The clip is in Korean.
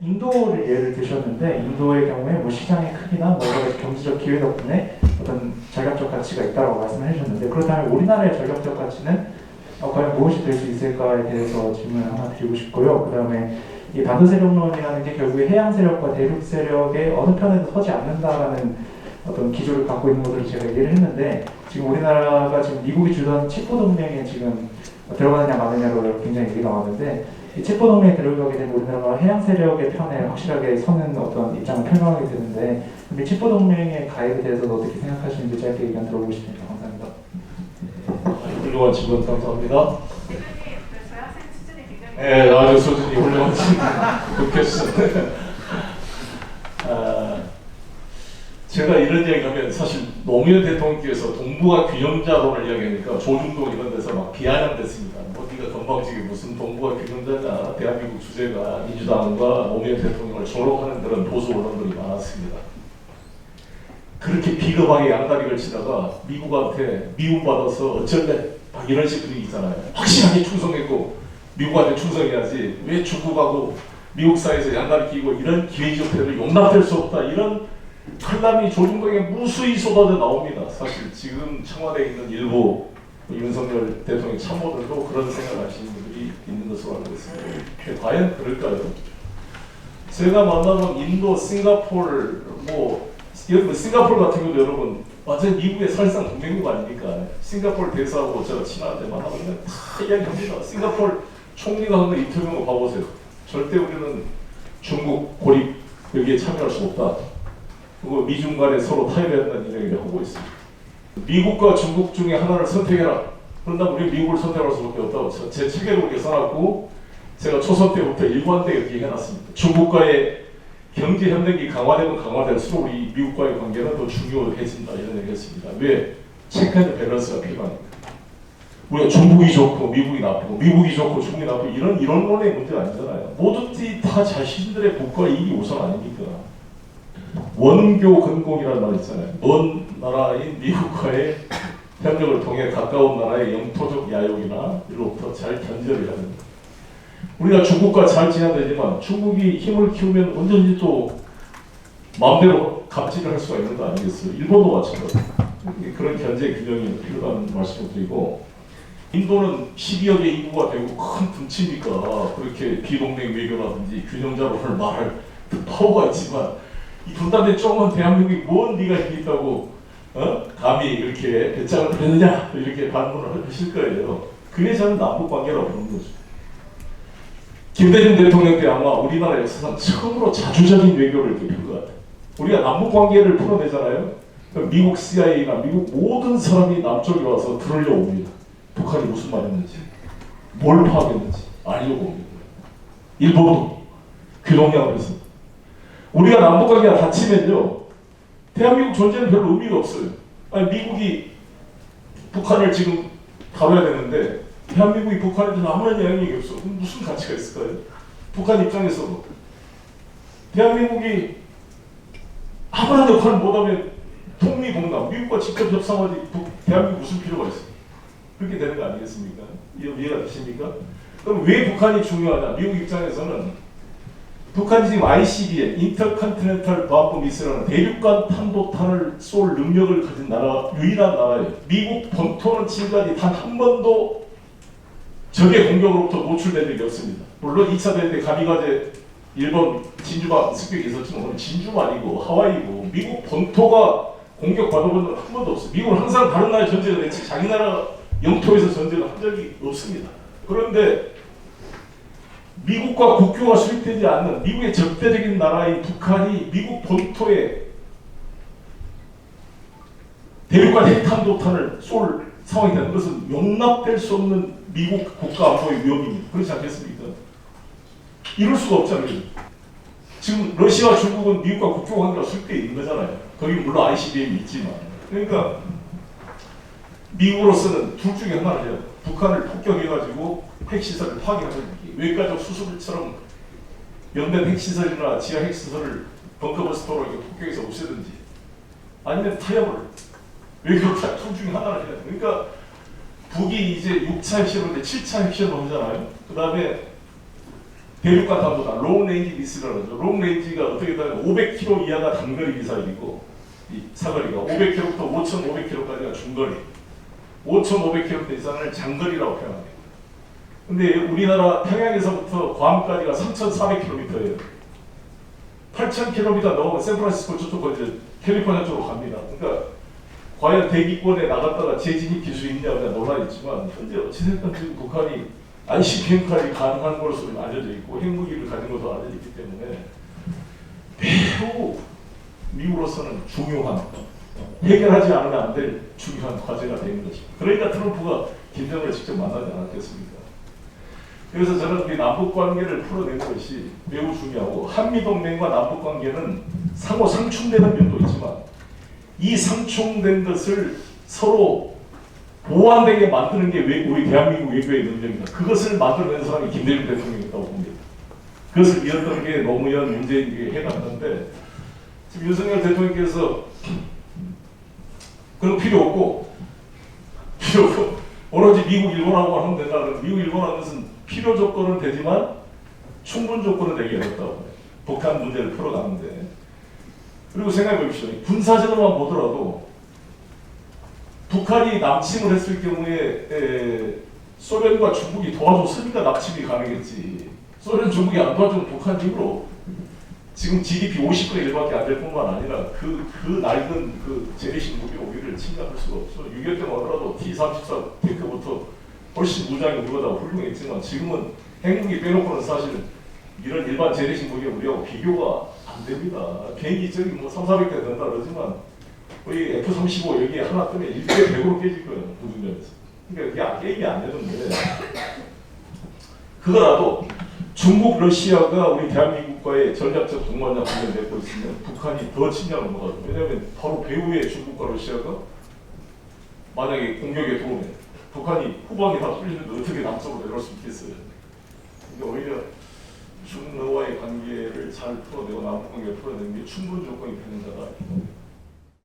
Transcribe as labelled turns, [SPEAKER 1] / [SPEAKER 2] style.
[SPEAKER 1] 인도를 예를 드셨는데 인도의 경우에 뭐 시장의 크기나 뭐 여러 가지 경제적 기회 덕분에 어떤 전략적 가치가 있다고 말씀을 해주셨는데 그렇다면 우리나라의 전략적 가치는 과연 무엇이 될 수 있을까에 대해서 질문을 하나 드리고 싶고요. 그 다음에 이 반도 세력론이라는 게 결국에 해양 세력과 대륙 세력의 어느 편에도 서지 않는다라는 어떤 기조를 갖고 있는 것으로 제가 얘기를 했는데 지금 우리나라가 지금 미국이 주던 칩포 동맹에 지금 들어가느냐 마느냐로 굉장히 얘기가 많은데 이 칩포 동맹에 들어가게 되면 우리나라가 해양 세력의 편에 확실하게 서는 어떤 입장을 표명하게 되는데 이 칩포 동맹의 가입에 대해서도 어떻게 생각하시는지 짧게 의견 들어보고 싶습니다. 감사합니다.
[SPEAKER 2] 훌륭한 질문 감사합니다. 네, 아주 수준이 훌륭한 질문 좋겠습니다. 제가 이런 이야기하면 사실 노무현 대통령께서 동북아 균형자론을 이야기하니까 조중동 이런 데서 막 비아냥됐습니다. 뭐 네가 건방지게 무슨 동북아 균형자냐, 대한민국 주제가 민주당과 노무현 대통령을 조롱하는 그런 보수 언론들이 많았습니다. 그렇게 비겁하게 양다리를 치다가 미국한테 미움받아서 어쩔래? 막 이런 식 분위기 있잖아요. 확실하게 충성했고 미국한테 충성해야지 왜 중국하고 미국 사이에서 양다리 끼고 이런 기회적 패를 용납될 수 없다 이런 칼럼이 조중동에 무수히 쏟아져 나옵니다. 사실 지금 청와대에 있는 일부 윤석열 대통령 참모들도 그런 생각하시는 분들이 있는 것으로 알고 있습니다. 과연 그럴까요? 제가 만나본 인도, 싱가포르, 싱가포르 같은 경우도 여러분 완전 미국의 사실상 동맹국 아닙니까? 싱가포르 대사하고 제가 친한데 만나보면 다 이야기합니다. 싱가포르 총리가 하는 인터뷰 봐보세요. 절대 우리는 중국 고립 여기에 참여할 수 없다. 그리고 미중 간에 서로 타협해야 한다는 이야기를 하고 있습니다. 미국과 중국 중에 하나를 선택해라. 그런다면 우리 미국을 선택할 수밖에 없다고 제 책에도 그렇게 써놨고 제가 초선 때부터 일관되게 이렇게 해놨습니다. 중국과의 경제 협력이 강화되면 강화될수록 우리 미국과의 관계는 더 중요해진다 이런 얘기했습니다. 왜? 체크앤 밸런스가 필요하니까. 우리가 중국이 좋고 미국이 나쁘고 미국이 좋고 중국이 나쁘고 이런 이론론의 문제가 아니잖아요. 뭐든지 다 자신들의 국가 이익이 우선 아닙니까? 원교 근공이라는 말 있잖아요. 먼 나라인 미국과의 협력을 통해 가까운 나라의 영토적 야욕이나 이로부터 잘 견제를 해야 됩니다. 우리가 중국과 잘 지내야 되지만 중국이 힘을 키우면 언제든지 또 마음대로 갑질을 할 수가 있는 거 아니겠어요? 일본도 마찬가지입니다. 그런 견제 균형이 필요하다는 말씀을 드리고 인도는 12억의 인구가 되고 큰 덩치니까 그렇게 비동맹 외교라든지 균형자론을 말할 파워가 있지만 이 분단된 조그만 대한민국이 뭔 네가 있다고 감히 이렇게 배짱을 부렸느냐 이렇게 반문을 하실 거예요. 그게 저는 남북관계라고 보는 거죠. 김대중 대통령 때 아마 우리나라 역사상 처음으로 자주적인 외교를 이렇게 펼 것 같아요. 우리가 남북관계를 풀어내잖아요. 미국 CIA나 미국 모든 사람이 남쪽에 와서 들으려 옵니다. 북한이 무슨 말 했는지, 뭘 파악했는지 알려고 옵니다. 일본도 귀동냥을 했습니다. 우리가 남북관계가 닫히면요, 대한민국 존재는 별로 의미가 없어요. 아니, 미국이 북한을 지금 다뤄야 되는데 대한민국이 북한에 대해서 아무런 영향력이 없어. 그럼 무슨 가치가 있을까요? 북한 입장에서도 대한민국이 아무런 역할을 못하면 통미봉남, 미국과 직접 협상하지 대한민국 무슨 필요가 있어요? 그렇게 되는 거 아니겠습니까? 이해가 되십니까? 그럼 왜 북한이 중요하냐? 미국 입장에서는 북한이 지금 ICBM, 인터컨티넨탈 bomb 미사일이라는 대륙간 탄도탄을 쏠 능력을 가진 나라, 유일한 나라예요. 미국 본토는 지금까지 단 한 번도 적의 공격으로부터 노출된 적이 없습니다. 물론 2차 대전 때 가미가제 일본 진주가 습격이 있었지만 오늘 진주가 아니고 하와이고 미국 본토가 공격받아본 적은 한 번도 없어요. 미국은 항상 다른 나라에 전쟁을 했지 자기 나라 영토에서 전쟁을 한 적이 없습니다. 그런데 미국과 국교가 수립되지 않는 미국의 적대적인 나라인 북한이 미국 본토에 대륙간 핵탄도탄을 쏠 상황이 되는 것은 용납될 수 없는 미국 국가 안보의 위협입니다. 그렇지 않겠습니까? 이럴 수가 없잖아요. 지금 러시아와 중국은 미국과 국교 관계가 수립되어 있는 거잖아요. 거기 물론 ICBM이 있지만. 그러니까 미국으로서는 둘 중에 하나를 해요. 북한을 폭격해가지고 핵시설을 파괴하는 외과적 수술처럼 연된 핵시설이나 지하 핵시설을 벙커버스터로 폭격해서 없애든지 아니면 타협을 외교가 둘 중에 하나를 해야 돼요. 그러니까 북이 이제 6차 핵실험인데 7차 핵실험을 하잖아요. 그 다음에 대륙간 탄도다. 롱 레인지 미사일이라고 하죠. 롱 레인지가 어떻게 되면 500km 이하가 단거리 미사일이고 이 사거리가 500km부터 5,500km까지가 중거리, 5,500km 이상을 장거리라고 표현합니다. 근데 우리나라 평양에서부터 괌까지가 3,400km예요. 8,000km 넘으면 샌프란시스코 저쪽 이제 캘리포니아 쪽으로 갑니다. 그러니까 과연 대기권에 나갔다가 재진입할 수 있냐가 논란이 있지만 현재 어찌됐든 지금 북한이 ICBM까지 가능한 것으로 알려져 있고 핵무기를 가진 것으로 알려져 있기 때문에 매우 미국으로서는 중요한 해결하지 않으면 안 될 중요한 과제가 되는 것입니다. 그러니까 트럼프가 김정은을 직접 만나지 않았겠습니까? 그래서 저는 이 남북 관계를 풀어내는 것이 매우 중요하고 한미동맹과 남북 관계는 상호 상충되는 면도 있지만 이 상충된 것을 서로 보완되게 만드는 게 우리 대한민국 외교의 능력입니다. 그것을 만들어낸 사람이 김대중 대통령이었다고 봅니다. 그것을 이었던 게 노무현, 문재인이 해갔는데 지금 윤석열 대통령께서 그런 필요 없고 오로지 미국, 일본하고 하면 된다. 미국, 일본 하는 것은 필요 조건은 되지만 충분 조건은 되기 어렵다고. 북한 문제를 풀어가는데. 그리고 생각해 보십시오. 군사적으로만 보더라도 북한이 남침을 했을 경우에 소련과 중국이 도와줬으니까 남침이 가능했지. 소련, 중국이 안 도와주면 북한 힘으로 지금 GDP 50분의 1밖에 안 될 뿐만 아니라 그 낡은 그 재래식 무기 우리를 침략할 수가 없어. 6.25 때 하더라도 T-34 탱크부터 훨씬 무장이 우리보다 훌륭했지만 지금은 핵무기 빼놓고는 사실 이런 일반 재래식 무기가 우리하고 비교가 안 됩니다. 비행기 저기 뭐 3,400대 된다 그러지만 우리 F-35 여기 하나 뜨면 1대 100으로 깨질 거예요. 무중력에서. 그러니까 게임이 안 되는데 그거라도 중국, 러시아가 우리 대한민국과의 전략적 동반자 관계를 맺고 있으면 북한이 더 침략을 못하죠. 왜냐하면 바로 배후에 중국과 러시아가 만약에 공격에 들어오면 북한이 후방이 다 뚫리는데 어떻게 남쪽으로 내려올 수 있겠어요. 그러니까 오히려 중러와의 관계를 잘 풀어내고 남북 관계를 풀어내는 게 충분 조건이 되는 거다.